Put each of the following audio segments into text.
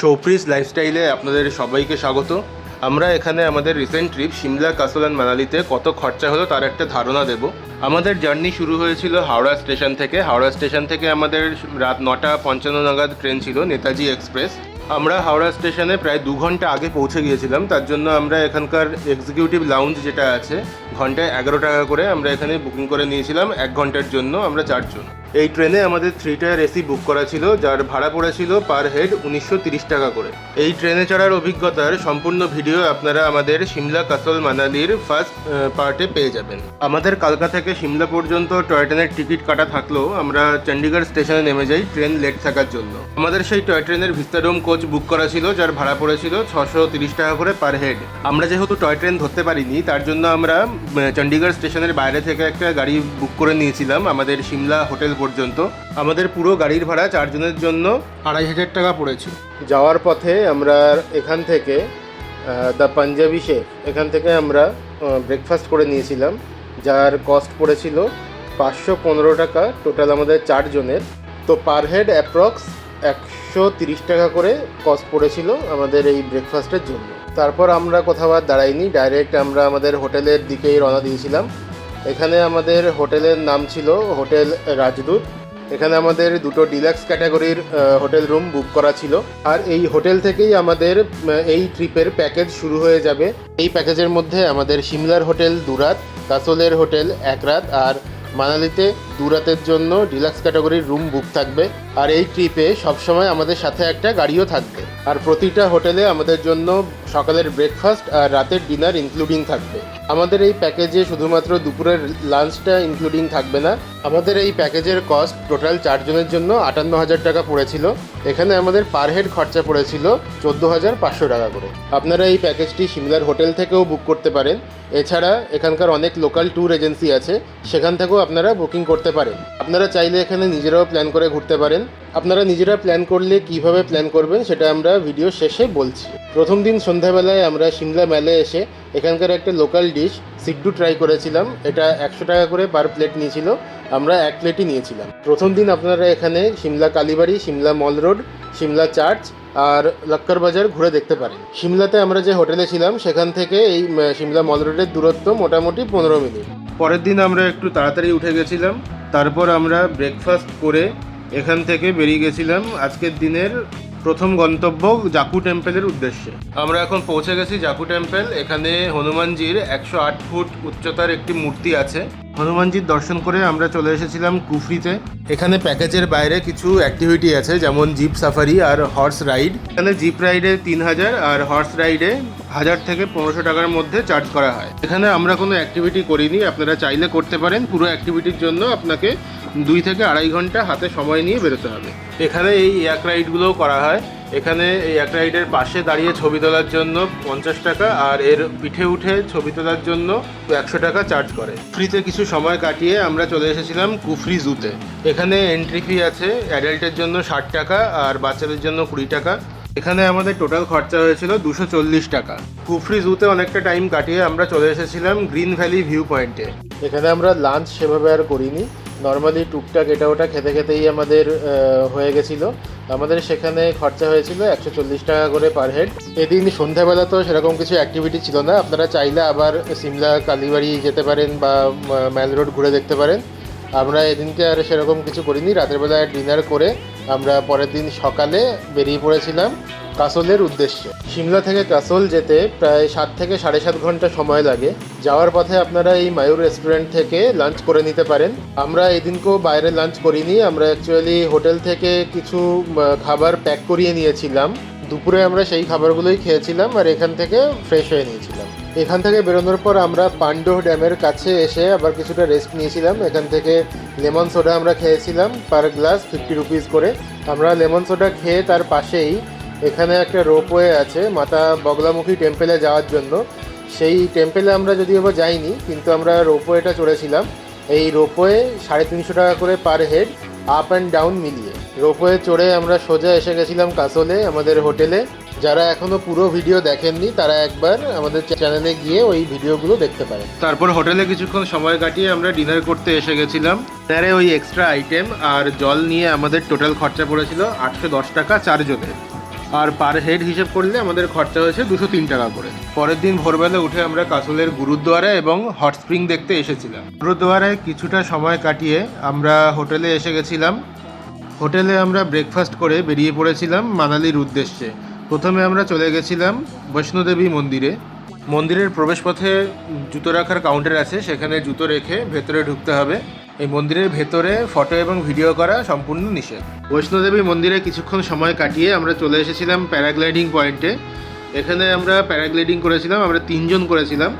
শৌপ্রিজ লাইফস্টাইলে আপনাদের সবাইকে স্বাগত। আমরা এখানে আমাদের recent trip Shimla, castle and মানালিতে কত খরচা হলো তার একটা ধারণা দেব। আমাদের জার্নি শুরু হয়েছিল হাওড়া স্টেশন থেকে। হাওড়া স্টেশন থেকে আমাদের রাত 9:55 নাগাদ ট্রেন ছিল, নেতাজি এক্সপ্রেস। আমরা হাওড়া স্টেশনে প্রায় 2 ঘন্টা আগে পৌঁছে গিয়েছিলাম। তার জন্য আমরা এখানকার এক্সিকিউটিভ লাউঞ্জ যেটা আছে, ঘন্টায় 11 টাকা করে আমরা এখানে বুকিং করে নিয়েছিলাম। 1 ঘন্টার জন্য আমরা 4 জন। এই ট্রেনে আমাদের 3 টায়ার এসি বুক করা ছিল, যার ভাড়া পড়েছিল পার হেড 1930 টাকা করে। এই ট্রেনে চড়ার অভিজ্ঞতার সম্পূর্ণ ভিডিও আপনারা আমাদের সিমলা, কাসল, মানালির ফার্স্ট পার্টে পেয়ে যাবেন। আমাদের কালকা থেকে সিমলা পর্যন্ত টয় ট্রেনের টিকিট কাটা থাকলেও আমরা চণ্ডীগড় স্টেশনে নেমে যাই ট্রেন লেট থাকার জন্য। আমাদের সেই টয় ট্রেনের ভিস্তাডোম কোচ বুক করা ছিল, যার ভাড়া পড়েছিল 630 টাকা করে পার হেড। আমরা যেহেতু টয় ট্রেন ধরতে পারিনি, তার জন্য আমরা চণ্ডীগড় স্টেশনের বাইরে থেকে একটা গাড়ি বুক করে নিয়েছিলাম আমাদের সিমলা হোটেল পর্যন্ত। আমাদের পুরো গাড়ির ভাড়া 4 জনের জন্য 2500 টাকা পড়েছে। যাওয়ার পথে আমরা এখান থেকে দ্য পাঞ্জাবি শেফ, এখান থেকে আমরা ব্রেকফাস্ট করে নিয়েছিলাম, যার কস্ট পড়েছিল 515 টাকা টোটাল আমাদের 4 জনের। তো পার হেড অ্যাপ্রক্স 130 টাকা করে কস্ট পড়েছিল আমাদের এই ব্রেকফাস্টের জন্য। তারপর আমরা কোথাও আর দাঁড়াইনি, ডাইরেক্ট আমরা আমাদের হোটেলের দিকেই রওনা দিয়েছিলাম। এখানে আমাদের হোটেলের নাম ছিল হোটেল রাজদূত। এখানে আমাদের 2টো ডিলাক্স ক্যাটাগরির হোটেল রুম বুক করা ছিল। আর এই হোটেল থেকেই আমাদের এই ট্রিপের প্যাকেজ শুরু হয়ে যাবে। এই প্যাকেজের মধ্যে আমাদের সিমলার হোটেল 2 রাত, কাসলের হোটেল 1 রাত, আর মানালিতে 2 রাতের জন্য ডিলাক্স ক্যাটাগরির রুম বুক থাকবে। আর এই ট্রিপে সবসময় আমাদের সাথে একটা গাড়িও থাকবে। আর প্রতিটা হোটেলে আমাদের জন্য সকালের ব্রেকফাস্ট আর রাতের ডিনার ইনক্লুডিং থাকবে। আমাদের এই প্যাকেজে শুধুমাত্র দুপুরের লাঞ্চটা ইনক্লুডিং থাকবে না। আমাদের এই প্যাকেজের কস্ট টোটাল 4 জনের জন্য 58,000 টাকা পড়েছিল। এখানে আমাদের পার হেড খরচা পড়েছিল 14,500 টাকা করে। আপনারা এই প্যাকেজটি সিমলার হোটেল থেকেও বুক করতে পারেন। এছাড়া এখানকার অনেক লোকাল ট্যুর এজেন্সি আছে, সেখান থেকেও আপনারা বুকিং করতে পারেন। আপনারা চাইলে এখানে নিজেরাও প্ল্যান করে ঘুরতে পারেন। আপনারা নিজেরা প্ল্যান করলে কিভাবে প্ল্যান করবেন সেটা আমরা ভিডিও শেষে বলছি। প্রথম দিন সন্ধ্যাবেলায় আমরা সিমলা মেলে এসে এখানকার একটা লোকাল ডিশ সিড্ডু ট্রাই করেছিলাম। এটা 100 টাকা করে পার প্লেট নিয়েছিল, আমরা 1 প্লেটই নিয়েছিলাম। প্রথম দিন আপনারা এখানে সিমলা কালীবাড়ি, সিমলা মল রোড, সিমলা চার্চ আর লক্কর বাজার ঘুরে দেখতে পারেন। সিমলাতে আমরা যে হোটেলে ছিলাম সেখান থেকে এই সিমলা মল রোডের দূরত্ব মোটামুটি 15 মিনিট। পরের দিন আমরা একটু তাড়াতাড়ি উঠে গেছিলাম। তারপর আমরা ব্রেকফাস্ট করে এখান থেকে বেরিয়ে গেছিলাম আজকের দিনের প্রথম গন্তব্য জাকু টেম্পলের উদ্দেশ্যে। আমরা এখন পৌঁছে গেছি জাকু টেম্পল। এখানে হনুমানজির 108 ফুট উচ্চতার একটি মূর্তি আছে। হনুমানজির দর্শন করে আমরা চলে এসেছিলাম কুফরিতে। এখানে প্যাকেজের বাইরে কিছু অ্যাক্টিভিটি আছে, যেমন জিপ সাফারি আর হর্স রাইড। এখানে জিপ রাইডে 3000 আর হর্স রাইডে 1000 থেকে 1500 টাকার মধ্যে চার্জ করা হয়। এখানে আমরা কোনো অ্যাক্টিভিটি করিনি, আপনারা চাইলে করতে পারেন। পুরো অ্যাক্টিভিটির জন্য আপনাকে 2 থেকে 2.5 ঘন্টা হাতে সময় নিয়ে বেরোতে হবে। এখানে এই এক রাইডগুলোও করা হয়। এখানে এই এক রাইডের পাশে দাঁড়িয়ে ছবি তোলার জন্য 50 টাকা, আর এর পিঠে উঠে ছবি তোলার জন্য 100 টাকা চার্জ করে। ফ্রিতে কিছু সময় কাটিয়ে আমরা চলে এসেছিলাম কুফরি জুতে। এখানে এন্ট্রি ফি আছে, অ্যাডাল্টের জন্য 60 টাকা আর বাচ্চাদের জন্য 20 টাকা। এখানে আমাদের টোটাল খরচা হয়েছিল 240 টাকা। কুফরি জুতে অনেকটা টাইম কাটিয়ে আমরা চলে এসেছিলাম গ্রিন ভ্যালি ভিউ পয়েন্টে। এখানে আমরা লাঞ্চ সেভাবে আর করিনি, নর্মালি টুকটাক এটা ওটা খেতে খেতেই আমাদের হয়ে গেছিলো। আমাদের সেখানে খরচা হয়েছিল 140 টাকা করে পার হেড। এদিন সন্ধ্যাবেলা তো সেরকম কিছু অ্যাক্টিভিটি ছিল না। আপনারা চাইলে আবার সিমলা কালীবাড়ি যেতে পারেন বা ম্যাল রোড ঘুরে দেখতে পারেন। আমরা এদিনকে আর সেরকম কিছু করিনি। রাতের বেলায় ডিনার করে আমরা পরের দিন সকালে বেরিয়ে পড়েছিলাম কাসলের উদ্দেশ্যে। সিমলা থেকে কাসল যেতে প্রায় 7 থেকে 7.5 ঘন্টা সময় লাগে। যাওয়ার পথে আপনারা এই মায়ূর রেস্টুরেন্ট থেকে লাঞ্চ করে নিতে পারেন। আমরা এদিনকেও বাইরে লাঞ্চ করিনি, আমরা অ্যাকচুয়ালি হোটেল থেকে কিছু খাবার প্যাক করিয়ে নিয়েছিলাম। দুপুরে আমরা সেই খাবারগুলোই খেয়েছিলাম আর এখান থেকে ফ্রেশ হয়ে নিয়েছিলাম। এখান থেকে বেরোনোর পর আমরা পান্ডো ড্যামের কাছে এসে আবার কিছুটা রেস্ট নিয়েছিলাম। এখান থেকে লেমন সোডা আমরা খেয়েছিলাম, পার গ্লাস 50 রুপিস করে। আমরা লেমন সোডা খেয়ে তার পাশেই এখানে একটা রোপওয়ে আছে মাতা বগলামুখী টেম্পেলে যাওয়ার জন্য। সেই টেম্পেলে আমরা যদিও বা যাইনি, কিন্তু আমরা রোপওয়েটা চড়েছিলাম। এই রোপওয়ে 350 টাকা করে per head, up and down মিলিয়ে। রোপওয়ে চড়ে আমরা সোজা এসে গেছিলাম কাসলে আমাদের হোটেলে। যারা এখনো পুরো ভিডিও দেখেননি তারা একবার আমাদের চ্যানেলে গিয়ে ওই ভিডিওগুলো দেখতে পারেন। তারপর হোটেলে কিছুক্ষণ সময় কাটিয়ে আমরা ডিনার করতে এসে গেছিলাম। ডিনারে ওই এক্সট্রা আইটেম আর জল নিয়ে আমাদের টোটাল খরচা পড়েছিল 810 টাকা 4 জনের। আর পার হেড হিসেব করলে আমাদের খরচা হয়েছে 203 টাকা করে। পরের দিন ভোরবেলা উঠে আমরা কাসলের গুরুদ্বারা এবং হট স্প্রিং দেখতে এসেছিলাম। গুরুদ্বারায় কিছুটা সময় কাটিয়ে আমরা হোটেলে এসে গেছিলাম। হোটেলে আমরা ব্রেকফাস্ট করে বেরিয়ে পড়েছিলাম মানালির উদ্দেশ্যে। প্রথমে আমরা চলে গেছিলাম বৈষ্ণোদেবী মন্দিরে। মন্দিরের প্রবেশপথে জুতো রাখার কাউন্টার আছে, সেখানে জুতো রেখে ভেতরে ঢুকতে হবে। এই মন্দিরের ভেতরে ফটো এবং ভিডিও করা সম্পূর্ণ নিষেধ। বৈষ্ণোদেবী মন্দিরে কিছুক্ষণ সময় কাটিয়ে আমরা চলে এসেছিলাম প্যারাগ্লাইডিং পয়েন্টে। এখানে আমরা প্যারাগ্লাইডিং করেছিলাম, আমরা 3 জন করেছিলাম।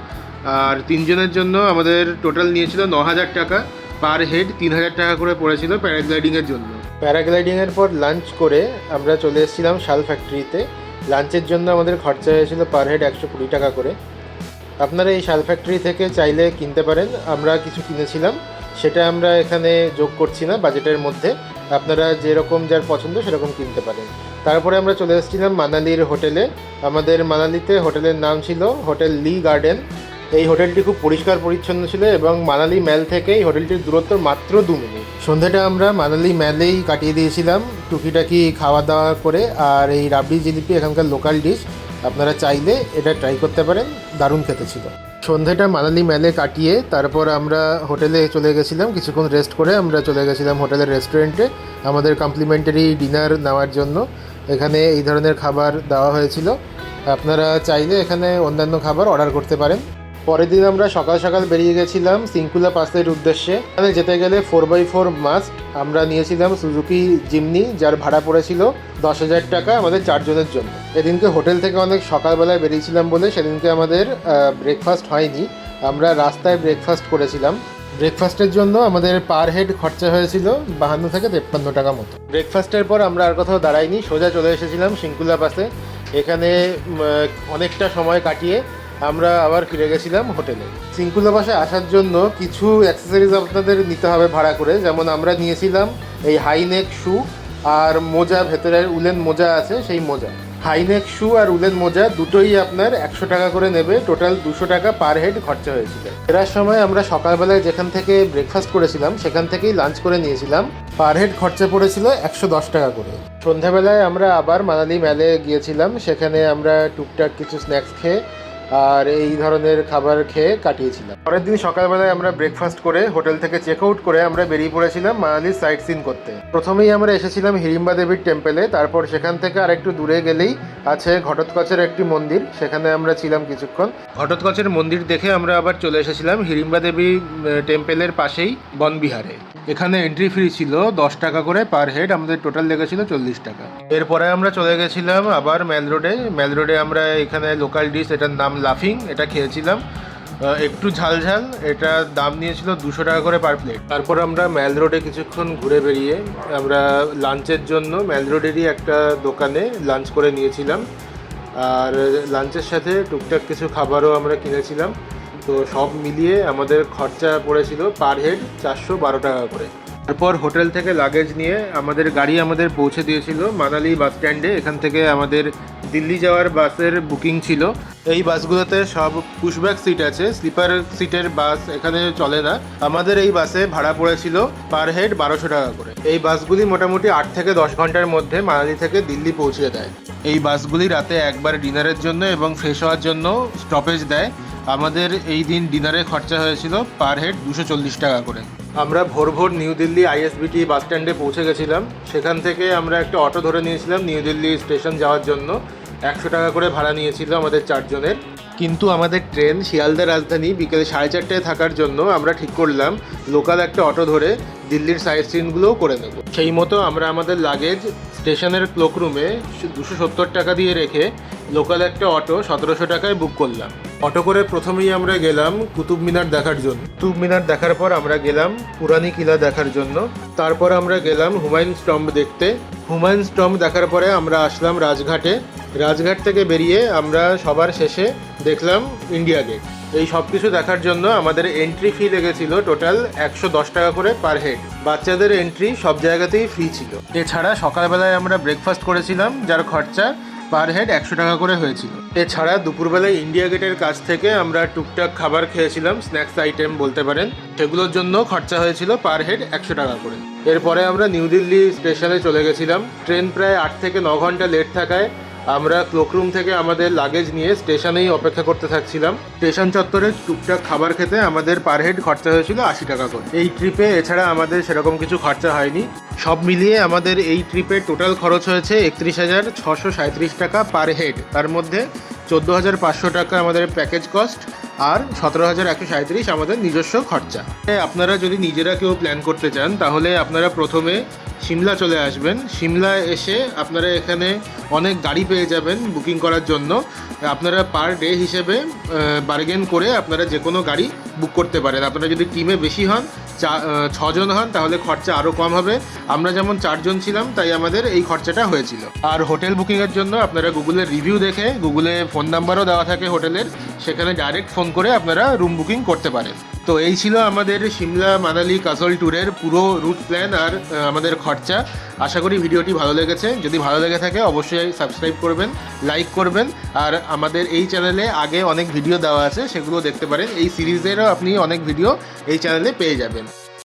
আর 3 জনের জন্য আমাদের টোটাল নিয়েছিল 9,000 টাকা, পার হেড 3,000 টাকা করে পড়েছিল প্যারাগ্লাইডিংয়ের জন্য। প্যারাগ্লাইডিংয়ের পর লাঞ্চ করে আমরা চলে এসেছিলাম শাল ফ্যাক্টরিতে। লাঞ্চের জন্য আমাদের খরচা হয়েছিল পার হেড 120 টাকা করে। আপনারা এই শাল ফ্যাক্টরি থেকে চাইলে কিনতে পারেন, আমরা কিছু কিনেছিলাম, সেটা আমরা এখানে যোগ করছি না বাজেটের মধ্যে। আপনারা যেরকম যার পছন্দ সেরকম কিনতে পারেন। তারপরে আমরা চলে এসেছিলাম মানালির হোটেলে। আমাদের মানালিতে হোটেলের নাম ছিল হোটেল লি গার্ডেন। এই হোটেলটি খুব পরিষ্কার পরিচ্ছন্ন ছিল এবং মানালি ম্যাল থেকে এই হোটেলটির দূরত্ব মাত্র 2 মিনিট। সন্ধ্যাটা আমরা মানালি ম্যালেই কাটিয়ে দিয়েছিলাম টুকিটাকি খাওয়া দাওয়া করে। আর এই রাবড়ি জিলিপি এখানকার লোকাল ডিশ, আপনারা চাইলে এটা ট্রাই করতে পারেন, দারুণ খেতে ছিল। সন্ধ্যাটা মানালি ম্যালে কাটিয়ে তারপর আমরা হোটেলে চলে গেছিলাম। কিছুক্ষণ রেস্ট করে আমরা চলে গেছিলাম হোটেলের রেস্টুরেন্টে আমাদের কমপ্লিমেন্টারি ডিনার নেওয়ার জন্য। এখানে এই ধরনের খাবার দেওয়া হয়েছিল, আপনারা চাইলে এখানে অন্যান্য খাবার অর্ডার করতে পারেন। পরের দিন আমরা সকাল সকাল বেরিয়ে গেছিলাম সিঙ্কুলা পাসের উদ্দেশ্যে। এখানে যেতে গেলে 4x4 মাস্ট। আমরা নিয়েছিলাম সুজুকি জিমনি, যার ভাড়া পড়েছিল 10,000 টাকা আমাদের 4 জনের জন্য। এদিনকে হোটেল থেকে অনেক সকালবেলায় বেরিয়েছিলাম বলে সেদিনকে আমাদের ব্রেকফাস্ট হয়নি, আমরা রাস্তায় ব্রেকফাস্ট করেছিলাম। ব্রেকফাস্টের জন্য আমাদের পার হেড খরচা হয়েছিল 52 থেকে 53 টাকা মতো। ব্রেকফাস্টের পর আমরা আর কোথাও দাঁড়াইনি, সোজা চলে এসেছিলাম সিঙ্কুলা পাসে। এখানে অনেকটা সময় কাটিয়ে আমরা আবার ফিরে গেছিলাম হোটেলে। সিঙ্কুলা পাসে আসার জন্য কিছু অ্যাক্সেসরিজ আপনাদের নিতে হবে ভাড়া করে। যেমন আমরা নিয়েছিলাম এই হাইনেক শু আর মোজা, ভেতরের উলেন মোজা আছে সেই মোজা। হাইনেক শু আর উলেন মোজা দুটোই আপনার 100 টাকা করে নেবে, টোটাল 200 টাকা পার হেড খরচা হয়েছিল। ফেরার সময় আমরা সকালবেলায় যেখান থেকে ব্রেকফাস্ট করেছিলাম সেখান থেকেই লাঞ্চ করে নিয়েছিলাম, পার হেড খরচা পড়েছিল 110 টাকা করে। সন্ধ্যাবেলায় আমরা আবার মানালি ম্যালে গিয়েছিলাম, সেখানে আমরা টুকটাক কিছু স্ন্যাক্স খেয়ে আর এই ধরনের খাবার খেয়ে কাটিয়েছিলাম। পরের দিন সকালবেলায় আমরা ব্রেকফাস্ট করে হোটেল থেকে চেক আউট করে আমরা বেরিয়ে পড়েছিলাম মানালির সাইট সিন করতে। প্রথমেই আমরা এসেছিলাম হিড়িম্বা দেবীর টেম্পলে, তারপর সেখান থেকে আরেকটু দূরে গেলেই আছে ঘটোৎকচের একটি মন্দির, সেখানে আমরা ছিলাম কিছুক্ষণ। ঘটোৎকচের মন্দির দেখে আমরা আবার চলে এসেছিলাম হিড়িম্বা দেবী টেম্পলের পাশেই বনবিহারে। এখানে এন্ট্রি ফি ছিল 10 টাকা করে পার হেড, আমাদের টোটাল লেগেছিল 40 টাকা। এরপরে আমরা চলে গেছিলাম আবার ম্যাল রোডে। ম্যাল রোডে আমরা এখানে লোকাল ডিশ, এটার নাম লাফিং, এটা খেয়েছিলাম, একটু ঝালঝাল। এটা দাম নিয়েছিল 200 টাকা করে পার প্লেট। তারপর আমরা ম্যাল রোডে কিছুক্ষণ ঘুরে বেরিয়ে আমরা লাঞ্চের জন্য ম্যাল রোডেরই একটা দোকানে লাঞ্চ করে নিয়েছিলাম। আর লাঞ্চের সাথে টুকটাক কিছু খাবারও আমরা কিনেছিলাম। তো সব মিলিয়ে আমাদের খরচা পড়েছিল পার হেড 412 টাকা করে। তারপর হোটেল থেকে লাগেজ নিয়ে আমাদের গাড়ি আমাদের পৌঁছে দিয়েছিল মানালি বাস স্ট্যান্ডে। এখান থেকে আমাদের দিল্লি যাওয়ার বাসের বুকিং ছিল। এই বাসগুলোতে সব পুশব্যাক সিট আছে, স্লিপার সিটের বাস এখানে চলে না। আমাদের এই বাসে ভাড়া পড়েছিল পার হেড 1200 টাকা করে। এই বাসগুলি মোটামুটি 8 থেকে 10 ঘন্টার মধ্যে মানালি থেকে দিল্লি পৌঁছে দেয়। এই বাসগুলি রাতে একবার ডিনারের জন্য এবং ফ্রেশ হওয়ার জন্য স্টপেজ দেয়। আমাদের এই দিন ডিনারে খরচা হয়েছিল পার হেড 240 টাকা করে। আমরা ভোর ভোর নিউ দিল্লি আইএসবিটি বাস স্ট্যান্ডে পৌঁছে গেছিলাম। সেখান থেকে আমরা একটা অটো ধরে নিয়েছিলাম নিউ দিল্লি স্টেশন যাওয়ার জন্য। 100 টাকা করে ভাড়া নিয়েছিল আমাদের 4 জনের। কিন্তু আমাদের ট্রেন শিয়ালদা রাজধানী বিকেল 4:30টায় থাকার জন্য আমরা ঠিক করলাম লোকাল একটা অটো ধরে দিল্লির সাইট সিনগুলোও করে নেব। সেই মতো আমরা আমাদের লাগেজ স্টেশনের ক্লোকরুমে 270 টাকা দিয়ে রেখে লোকাল একটা অটো 1700 টাকায় বুক করলাম। অটো করে প্রথমেই আমরা গেলাম কুতুব মিনার দেখার জন্য। কুতুব মিনার দেখার পর আমরা গেলাম পুরানি কিলা দেখার জন্য। তারপর আমরা গেলাম হুমায়ুন টম্ব দেখতে। হুমায়ুন টম্ব দেখার পরে আমরা আসলাম রাজঘাটে। রাজঘাট থেকে বেরিয়ে আমরা সবার শেষে দেখলাম ইন্ডিয়া গেট। এই সব কিছু দেখার জন্য আমাদের এন্ট্রি ফি লেগেছিল টোটাল 110 টাকা করে পার হেড। বাচ্চাদের এন্ট্রি সব জায়গাতেই ফ্রি ছিল। এছাড়া সকালবেলায় আমরা ব্রেকফাস্ট করেছিলাম, যার খরচা পার হেড 100 টাকা করে হয়েছিল। এছাড়া দুপুরবেলায় ইন্ডিয়া গেটের কাছ থেকে আমরা টুকটাক খাবার খেয়েছিলাম, স্ন্যাক্স আইটেম বলতে পারেন, সেগুলোর জন্য খরচা হয়েছিল পার হেড 100 টাকা করে। এরপরে আমরা নিউ দিল্লি স্টেশনে চলে গেছিলাম। ট্রেন প্রায় 8 থেকে 9 ঘন্টা লেট থাকায় আমরা ক্লোকরুম থেকে আমাদের লাগেজ নিয়ে স্টেশনেই অপেক্ষা করতে থাকছিলাম। স্টেশন চত্বরে টুকটাক খাবার খেতে আমাদের পার হেড খরচা হয়েছিল 80 টাকা করে। এই ট্রিপে এছাড়া আমাদের সেরকম কিছু খরচা হয়নি। সব মিলিয়ে আমাদের এই ট্রিপে টোটাল খরচ হয়েছে 31,637 টাকা পার হেড। তার মধ্যে 14,500 টাকা আমাদের প্যাকেজ কস্ট আর 17,137 আমাদের নিজস্ব খরচা। আপনারা যদি নিজেরা কেউ প্ল্যান করতে চান তাহলে আপনারা প্রথমে সিমলা চলে আসবেন। সিমলা এসে আপনারা এখানে অনেক গাড়ি পেয়ে যাবেন বুকিং করার জন্য। আপনারা পার ডে হিসেবে বার্গেন করে আপনারা যে কোনো গাড়ি বুক করতে পারেন। আপনারা যদি টিমে বেশি হন, 6 জন হন, তাহলে খরচা আরও কম হবে। আমরা যেমন 4 জন ছিলাম, তাই আমাদের এই খরচাটা হয়েছিল। আর হোটেল বুকিংয়ের জন্য আপনারা গুগলের রিভিউ দেখে, গুগলে ফোন নাম্বারও দেওয়া থাকে হোটেলের, সেখানে ডাইরেক্ট ফোন করে আপনারা রুম বুকিং করতে পারেন। তো এই ছিল আমাদের সিমলা মানালি কাসল ট্যুরের পুরো রুট প্ল্যান আর আমাদের খরচা। আশা করি ভিডিওটি ভালো লেগেছে। যদি ভালো লেগে থাকে অবশ্যই সাবস্ক্রাইব করবেন, লাইক করবেন। আর আমাদের এই চ্যানেলে আগে অনেক ভিডিও দেওয়া আছে, সেগুলো দেখতে পারেন। এই সিরিজেরও আপনি অনেক ভিডিও এই চ্যানেলে পেয়ে যাবেন।